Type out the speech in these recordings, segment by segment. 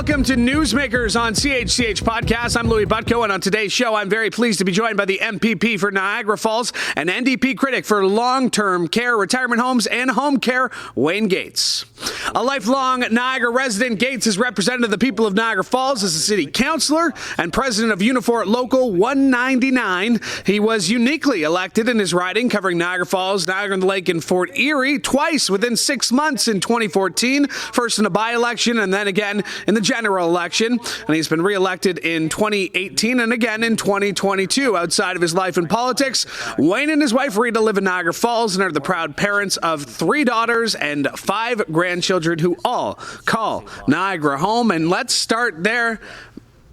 Welcome to Newsmakers on CHCH Podcast. I'm Louie, and on today's show, I'm very pleased to be joined by the MPP for Niagara Falls and NDP critic for long-term care, retirement homes, and home care, Wayne Gates. A lifelong Niagara resident, Gates has represented the people of Niagara Falls as a city councillor and president of Unifor Local 199. He was uniquely elected in his riding, covering Niagara Falls, Niagara-on-the-Lake, and Fort Erie twice within 6 months in 2014, first in a by-election and then again in the general election. And he's been re-elected in 2018 and again in 2022. Outside of his life in politics, Wayne and his wife Rita live in Niagara Falls and are the proud parents of 3 daughters and 5 grandchildren who all call Niagara home. And let's start there.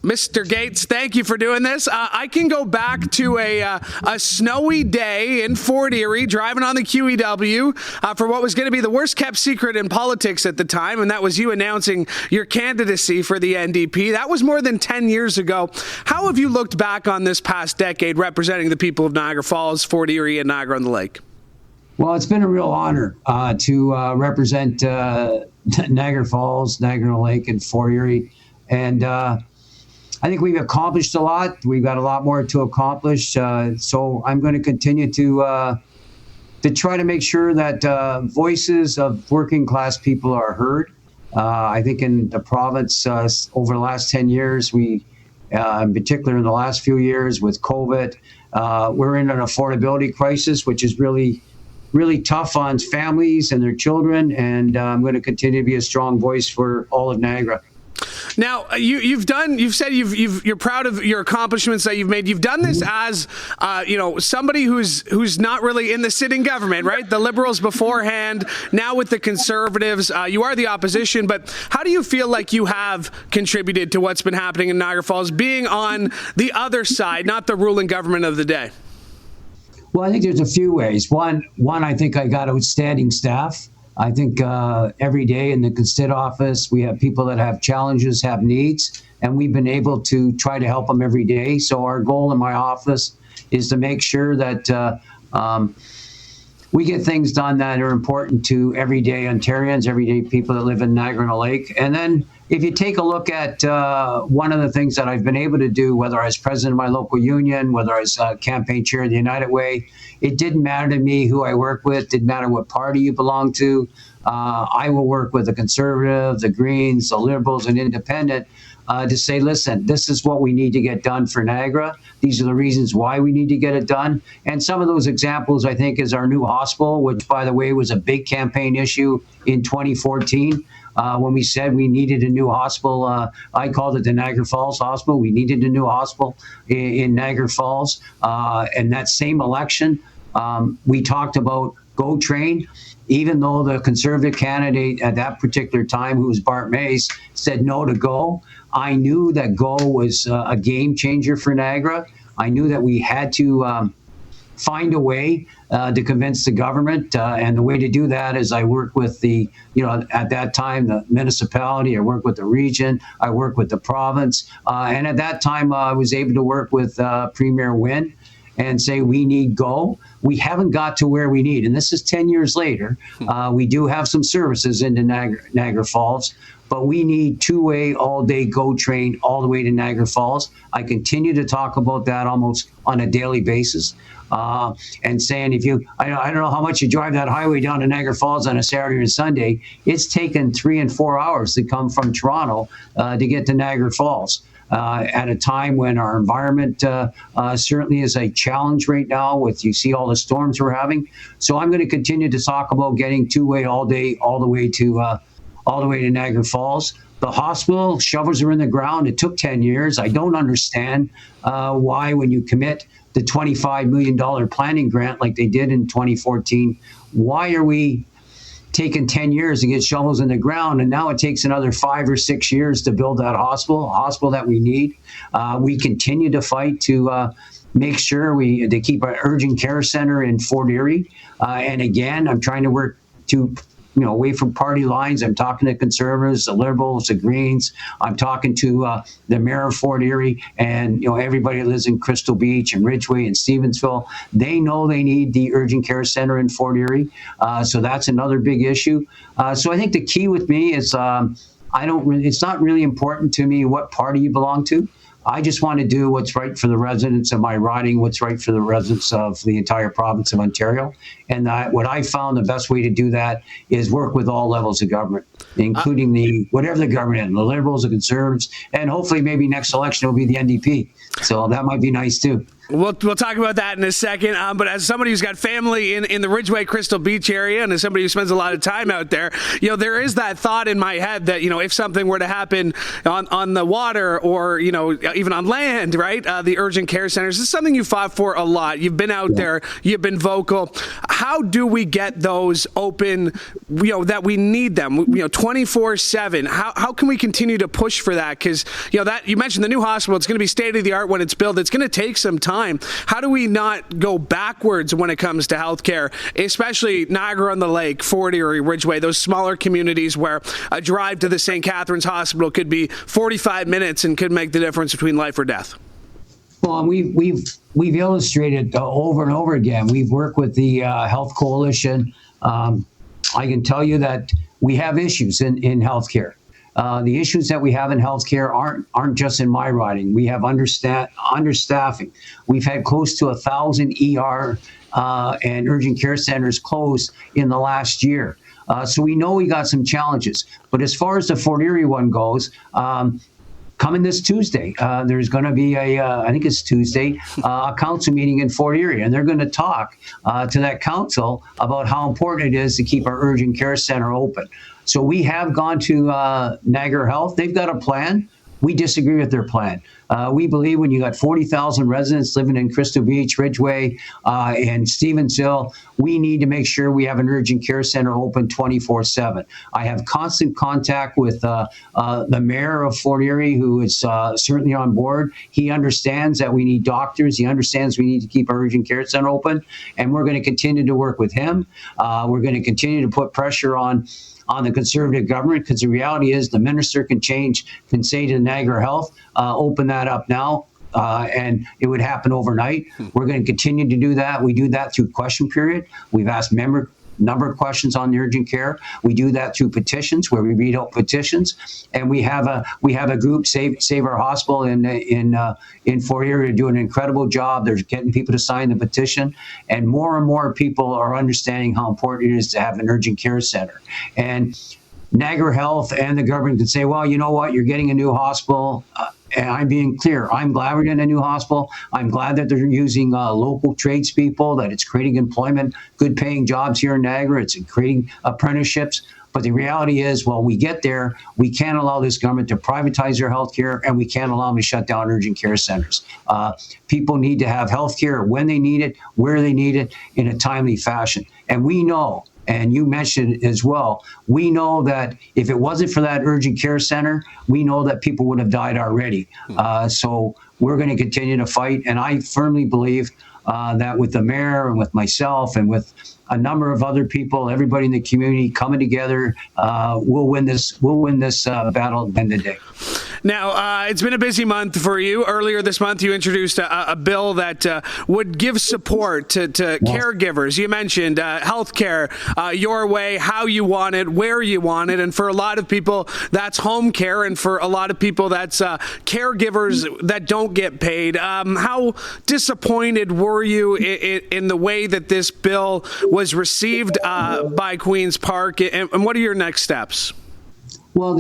Mr. Gates, thank you for doing this. I can go back to a snowy day in Fort Erie, driving on the QEW for what was going to be the worst kept secret in politics at the time, and that was you announcing your candidacy for the NDP. That was more than 10 years ago. How have you looked back on this past decade representing the people of Niagara Falls, Fort Erie, and Niagara-on-the-Lake? Well, it's been a real honor to represent Niagara Falls, Niagara-on-the-Lake, and Fort Erie. And I think we've accomplished a lot. We've got a lot more to accomplish. So I'm going to continue to try to make sure that voices of working class people are heard. I think in the province over the last 10 years, we, in particular in the last few years with COVID, we're in an affordability crisis, which is really tough on families and their children. And I'm going to continue to be a strong voice for all of Niagara. Now, you've said you're proud of your accomplishments that you've made. You've done this as, somebody who's not really in the sitting government, right? The Liberals beforehand, now with the Conservatives. You are the opposition, but how do you feel like you have contributed to what's been happening in Niagara Falls, being on the other side, not the ruling government of the day? Well, I think there's a few ways. One, I think I got outstanding staff. I think every day in the constituent office, we have people that have challenges, have needs, and we've been able to try to help them every day. So our goal in my office is to make sure that we get things done that are important to everyday Ontarians, everyday people that live in Niagara-on-the-Lake. And then if you take a look at one of the things that I've been able to do, whether I was president of my local union, whether I was campaign chair of the United Way, it didn't matter to me who I work with, didn't matter what party you belong to. I will work with the Conservative, the Greens, the Liberals, and Independent to say, listen, this is what we need to get done for Niagara. These are the reasons why we need to get it done. And some of those examples, I think, is our new hospital, which, by the way, was a big campaign issue in 2014. When we said we needed a new hospital, I called it the Niagara Falls Hospital. We needed a new hospital in Niagara Falls. And that same election, we talked about GO Train. Even though the Conservative candidate at that particular time, who was Bart Mays, said no to GO, I knew that GO was a game changer for Niagara. I knew that we had to find a way to convince the government. And the way to do that is I worked with at that time, the municipality, I worked with the region, I worked with the province. And at that time, I was able to work with Premier Wynne and say, we need GO. We haven't got to where we need. And this is 10 years later. We do have some services into Niagara Falls, but we need two-way, all-day GO train all the way to Niagara Falls. I continue to talk about that almost on a daily basis. And saying, I don't know how much you drive that highway down to Niagara Falls on a Saturday and Sunday, it's taken 3 and 4 hours to come from Toronto to get to Niagara Falls. At a time when our environment certainly is a challenge right now, you see all the storms we're having. So I'm going to continue to talk about getting two-way all day, all the way to Niagara Falls. The hospital, shovels are in the ground. It took 10 years. I don't understand why, when you commit the $25 million planning grant like they did in 2014, why are we taken 10 years to get shovels in the ground, and now it takes another 5 or 6 years to build that hospital, a hospital that we need. We continue to fight to make sure they keep an urgent care center in Fort Erie. And again, I'm trying to work to away from party lines. I'm talking to Conservatives, the Liberals, the Greens. I'm talking to the mayor of Fort Erie, and everybody that lives in Crystal Beach and Ridgeway and Stevensville. They know they need the urgent care center in Fort Erie, so that's another big issue. So I think the key with me is It's not really important to me what party you belong to. I just want to do what's right for the residents of my riding, what's right for the residents of the entire province of Ontario. And what I found the best way to do that is work with all levels of government, including whatever the government is, the Liberals, the Conservatives, and hopefully maybe next election will be the NDP. So that might be nice too. We'll talk about that in a second. But as somebody who's got family in the Ridgeway Crystal Beach area, and as somebody who spends a lot of time out there, there is that thought in my head that, if something were to happen on the water or, even on land, right? The urgent care centers is something you fought for a lot. You've been out there. You've been vocal. How do we get those open, that we need them, 24/7? How can we continue to push for that? Because, that you mentioned the new hospital, it's going to be state of the art when it's built. It's going to take some time. How do we not go backwards when it comes to healthcare, especially Niagara-on-the-Lake, Fort Erie, Ridgeway, those smaller communities where a drive to the St. Catharines Hospital could be 45 minutes and could make the difference between life or death? Well, we've illustrated over and over again. We've worked with the Health Coalition. I can tell you that we have issues in healthcare. The issues that we have in healthcare aren't just in my riding. We have understaffing. We've had close to 1,000 ER and urgent care centers closed in the last year. So we know we got some challenges. But as far as the Fort Erie one goes, coming this Tuesday, there's going to be I think it's Tuesday, a council meeting in Fort Erie, and they're going to talk to that council about how important it is to keep our urgent care center open. So we have gone to Niagara Health. They've got a plan. We disagree with their plan. We believe when you got 40,000 residents living in Crystal Beach, Ridgeway, and Stevensville, we need to make sure we have an urgent care center open 24/7. I have constant contact with the mayor of Fort Erie, who is certainly on board. He understands that we need doctors. He understands we need to keep our urgent care center open, and we're going to continue to work with him. We're going to continue to put pressure on the Conservative government, because the reality is the minister can say to Niagara Health, open that up now, and it would happen overnight. We're going to continue to do that. We do that through question period. We've asked number of questions on the urgent care. We do that through petitions, where we read out petitions, and we have a group, Save Our Hospital in Fort Erie, to do an incredible job. They're getting people to sign the petition, and more people are understanding how important it is to have an urgent care center. And Niagara Health and the government can say, well, you know what, you're getting a new hospital. And I'm being clear. I'm glad we're getting a new hospital. I'm glad that they're using local tradespeople, that it's creating employment, good paying jobs here in Niagara. It's creating apprenticeships. But the reality is, while we get there, we can't allow this government to privatize their health care, and we can't allow them to shut down urgent care centers. People need to have health care when they need it, where they need it, in a timely fashion. And we know, and you mentioned it as well, we know that if it wasn't for that urgent care center, we know that people would have died already. So we're going to continue to fight. And I firmly believe that with the mayor and with myself and with a number of other people, everybody in the community coming together, we'll win this battle at the end of the day. Now, it's been a busy month for you. Earlier this month, you introduced a bill that would give support to caregivers. You mentioned healthcare your way, how you want it, where you want it. And for a lot of people, that's home care. And for a lot of people, that's caregivers that don't get paid. How disappointed were you in the way that this bill was received by Queen's Park? And what are your next steps? Well,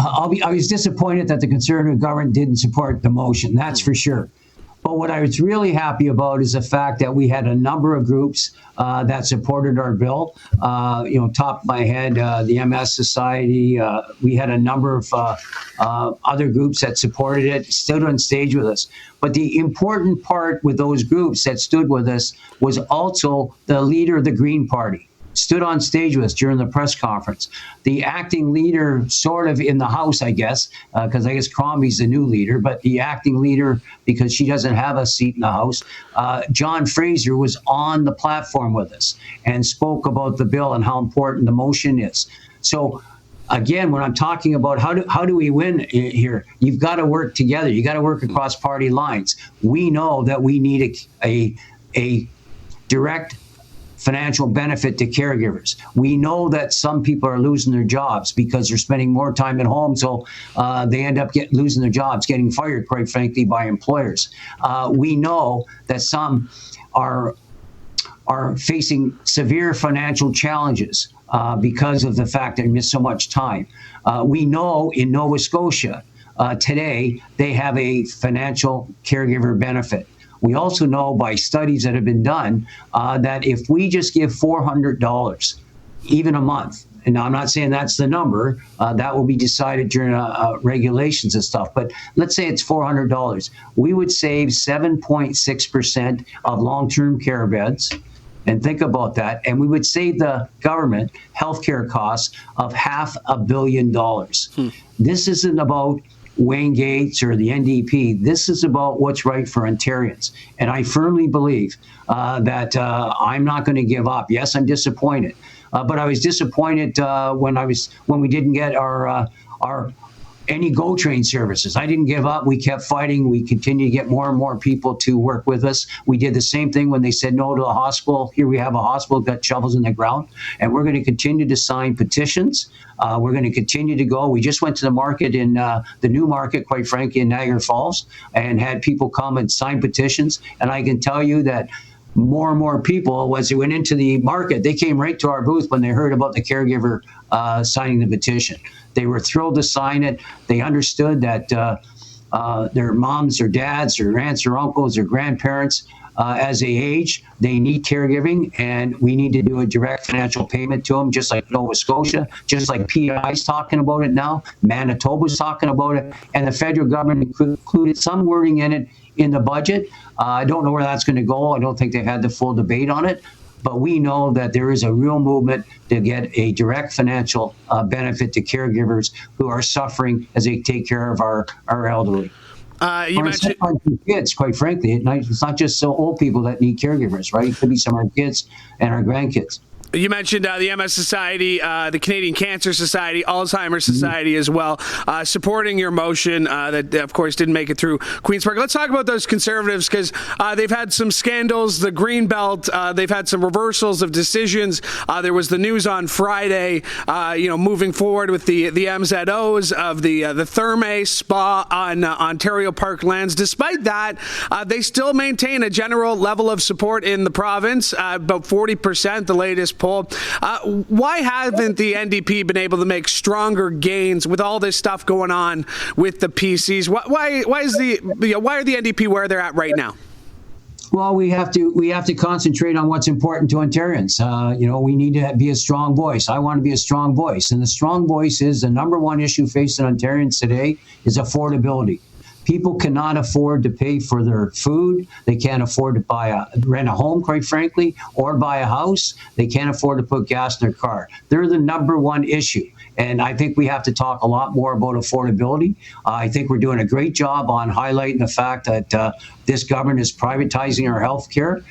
I was disappointed that the Conservative government didn't support the motion. That's for sure. But what I was really happy about is the fact that we had a number of groups that supported our bill. Top of my head, the MS Society. We had a number of other groups that supported it, stood on stage with us. But the important part with those groups that stood with us was also the leader of the Green Party stood on stage with us during the press conference. The acting leader, sort of in the House, I guess, because I guess Crombie's the new leader, but the acting leader, because she doesn't have a seat in the House, John Fraser, was on the platform with us and spoke about the bill and how important the motion is. So again, when I'm talking about how do we win here, you've got to work together. You got to work across party lines. We know that we need a direct financial benefit to caregivers. We know that some people are losing their jobs because they're spending more time at home, so they end up losing their jobs, getting fired, quite frankly, by employers. We know that some are facing severe financial challenges because of the fact that they miss so much time. We know in Nova Scotia today they have a financial caregiver benefit. We also know by studies that have been done that if we just give $400, even a month, and I'm not saying that's the number, that will be decided during regulations and stuff, but let's say it's $400. We would save 7.6% of long-term care beds. And think about that. And we would save the government healthcare costs of $500 million. This isn't about Wayne Gates or the NDP. This is about what's right for Ontarians. And I firmly believe that I'm not going to give up. Yes, I'm disappointed. But I was disappointed when we didn't get our any GO train services. I didn't give up. We kept fighting. We continue to get more and more people to work with us. We did the same thing when they said no to the hospital. Here we have a hospital, got shovels in the ground, and we're going to continue to sign petitions. We're going to continue to go. We just went to the market in the new market, quite frankly, in Niagara Falls, and had people come and sign petitions. And I can tell you that more and more people, as they went into the market, they came right to our booth when they heard about the caregiver signing the petition. They were thrilled to sign it. They understood that their moms, their dads, their aunts, or uncles, their grandparents, as they age, they need caregiving, and we need to do a direct financial payment to them, just like Nova Scotia, just like PI's talking about it now. Manitoba's talking about it, and the federal government included some wording in it in the budget. I don't know where that's going to go. I don't think they've had the full debate on it. But we know that there is a real movement to get a direct financial benefit to caregivers who are suffering as they take care of our elderly. You mentioned kids, quite frankly. It's not just so old people that need caregivers, right? It could be some of our kids and our grandkids. You mentioned the MS Society, the Canadian Cancer Society, Alzheimer's Society as well, supporting your motion that, of course, didn't make it through Queen's Park. Let's talk about those Conservatives because they've had some scandals. The Greenbelt, they've had some reversals of decisions. There was the news on Friday, moving forward with the MZOs of the Therme Spa on Ontario Park lands. Despite that, they still maintain a general level of support in the province, about 40%, the latest poll. Why haven't the NDP been able to make stronger gains with all this stuff going on with the PCs? Why are the NDP where they're at right now? Well, we have to concentrate on what's important to Ontarians. We need to be a strong voice. I want to be a strong voice, and the strong voice is the number one issue facing Ontarians today is affordability. People cannot afford to pay for their food. They can't afford to rent a home, quite frankly, or buy a house. They can't afford to put gas in their car. They're the number one issue. And I think we have to talk a lot more about affordability. I think we're doing a great job on highlighting the fact that this government is privatizing our health care.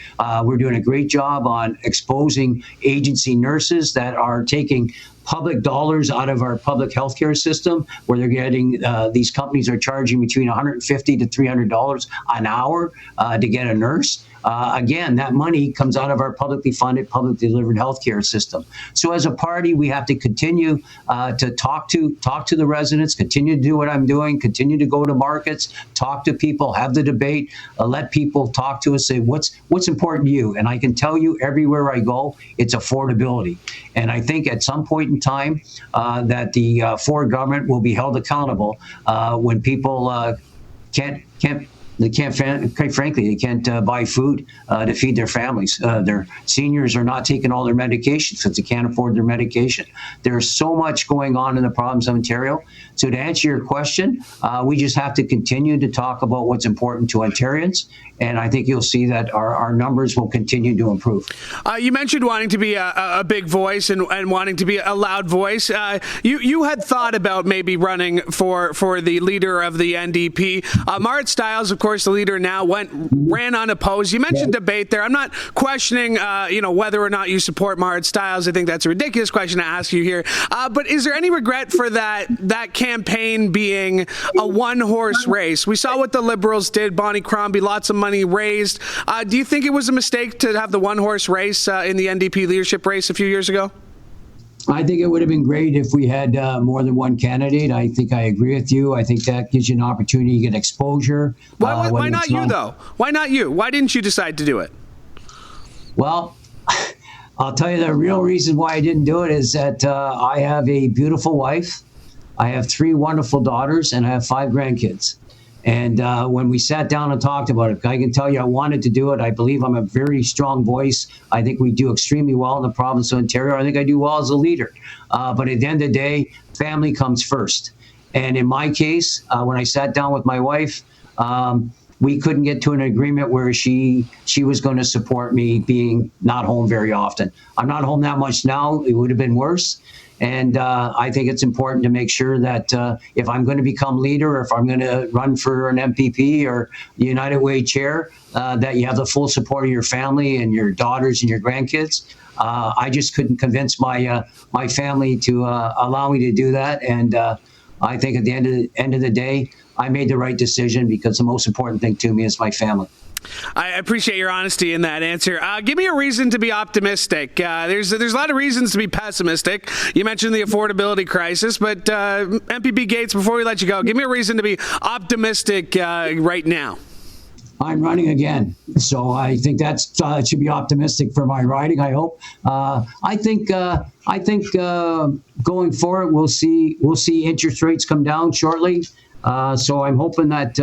We're doing a great job on exposing agency nurses that are taking public dollars out of our public healthcare system, where they're getting these companies are charging between $150 to $300 an hour to get a nurse. Again, that money comes out of our publicly funded, publicly delivered healthcare system. So as a party, we have to continue to talk to the residents, continue to do what I'm doing, continue to go to markets, talk to people, have the debate, let people talk to us, say what's important to you. And I can tell you everywhere I go, it's affordability. And I think at some point in time that the Ford government will be held accountable when people can't quite frankly, they can't buy food to feed their families. Their seniors are not taking all their medications because they can't afford their medication. There's so much going on in the province of Ontario. So to answer your question, we just have to continue to talk about what's important to Ontarians. And I think you'll see that our numbers will continue to improve. You mentioned wanting to be a big voice and wanting to be a loud voice. You had thought about maybe running for the leader of the NDP. Marit Stiles, of course, course, the leader now ran unopposed. You mentioned debate there. I'm not questioning, whether or not you support Marit Stiles. I think that's a ridiculous question to ask you here. But is there any regret for that campaign being a one-horse race? We saw what the Liberals did. Bonnie Crombie, lots of money raised. Do you think it was a mistake to have the one-horse race in the NDP leadership race a few years ago? I think it would have been great if we had more than one candidate. I think I agree with you. I think that gives you an opportunity to get exposure. Why not you, though? Why not you? Why didn't you decide to do it? Well, I'll tell you the real reason why I didn't do it is that I have a beautiful wife. I have 3 wonderful daughters, and I have 5 grandkids. And when we sat down and talked about it, I can tell you I wanted to do it. I believe I'm a very strong voice. I think we do extremely well in the province of Ontario. I think I do well as a leader. But at the end of the day, family comes first. And in my case, when I sat down with my wife, we couldn't get to an agreement where she was going to support me being not home very often. I'm not home that much now. It would have been worse. And I think it's important to make sure that if I'm going to become leader, or if I'm going to run for an MPP or United Way chair, that you have the full support of your family and your daughters and your grandkids. I just couldn't convince my family to allow me to do that. And I think at the end of the day, I made the right decision because the most important thing to me is my family. I appreciate your honesty in that answer. Give me a reason to be optimistic. There's a lot of reasons to be pessimistic. You mentioned the affordability crisis, but MPP Gates, before we let you go, give me a reason to be optimistic right now. I'm running again, so I think it should be optimistic for my riding. I hope. I think going forward, we'll see interest rates come down shortly. So I'm hoping that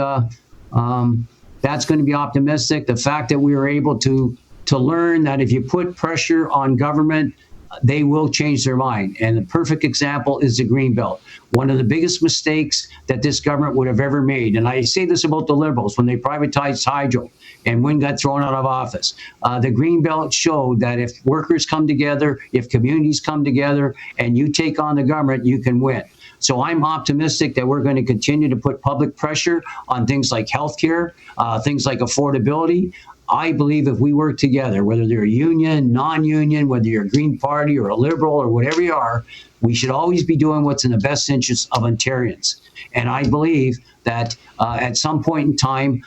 that's going to be optimistic. The fact that we were able to learn that if you put pressure on government, they will change their mind. And the perfect example is the Greenbelt. One of the biggest mistakes that this government would have ever made, and I say this about the Liberals, when they privatized hydro and Wynne got thrown out of office, the Greenbelt showed that if workers come together, if communities come together, and you take on the government, you can win. So I'm optimistic that we're going to continue to put public pressure on things like healthcare, things like affordability. I believe if we work together, whether you're a union, non-union, whether you're a Green Party or a Liberal or whatever you are, we should always be doing what's in the best interest of Ontarians. And I believe that at some point in time,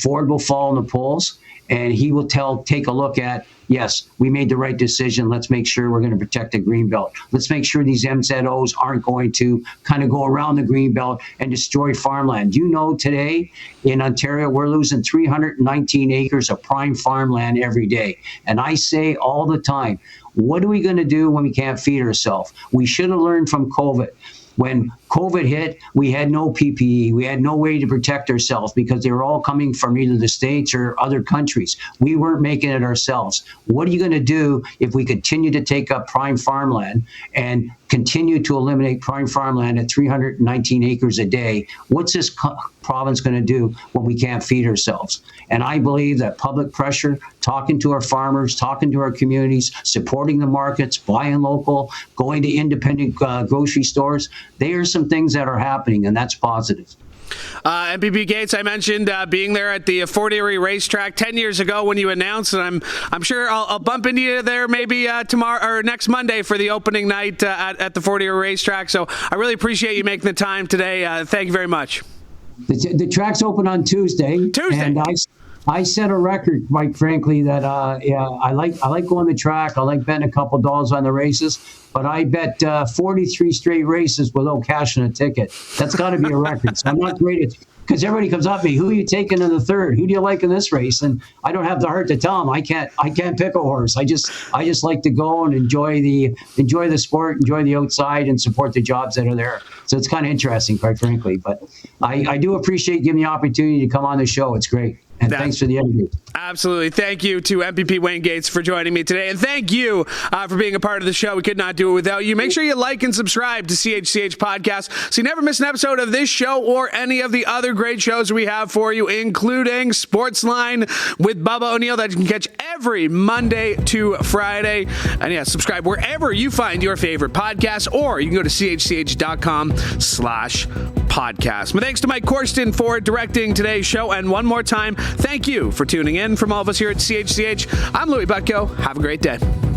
Ford will fall in the polls, and he will take a look at, yes, we made the right decision. Let's make sure we're going to protect the Greenbelt. Let's make sure these MZOs aren't going to kind of go around the Greenbelt and destroy farmland. You know, today in Ontario, we're losing 319 acres of prime farmland every day. And I say all the time, what are we going to do when we can't feed ourselves? We should have learned from COVID. When COVID hit, we had no PPE. We had no way to protect ourselves because they were all coming from either the States or other countries. We weren't making it ourselves. What are you going to do if we continue to take up prime farmland and continue to eliminate prime farmland at 319 acres a day? What's this province going to do when we can't feed ourselves? And I believe that public pressure, talking to our farmers, talking to our communities, supporting the markets, buying local, going to independent grocery stores, they are some things that are happening, and that's positive. MPP Gates, I mentioned being there at the Fort Erie racetrack 10 years ago when you announced, and I'm sure I'll bump into you there maybe tomorrow or next Monday for the opening night at the Fort Erie racetrack. So I really appreciate you making the time today. Thank you very much. The track's open on Tuesday. And I set a record, quite frankly, that I like going to the track. I like betting a couple dollars on the races, but I bet 43 straight races without cashing a ticket. That's got to be a record. So I'm not great at, because everybody comes up to me, who are you taking in the third? Who do you like in this race? And I don't have the heart to tell them. I can't pick a horse. I just like to go and enjoy the sport, enjoy the outside, and support the jobs that are there. So it's kind of interesting, quite frankly. But I do appreciate giving me the opportunity to come on the show. It's great. And thanks for the interview. Absolutely. Thank you to MPP Wayne Gates for joining me today. And thank you for being a part of the show. We could not do it without you. Make sure you like and subscribe to CHCH Podcast so you never miss an episode of this show or any of the other great shows we have for you, including Sportsline with Bubba O'Neill that you can catch every Monday to Friday. And yeah, subscribe wherever you find your favorite podcast, or you can go to chch.com/podcast. podcast. My thanks to Mike Corsten for directing today's show. And one more time, thank you for tuning in. From all of us here at CHCH, I'm Louie Butko. Have a great day.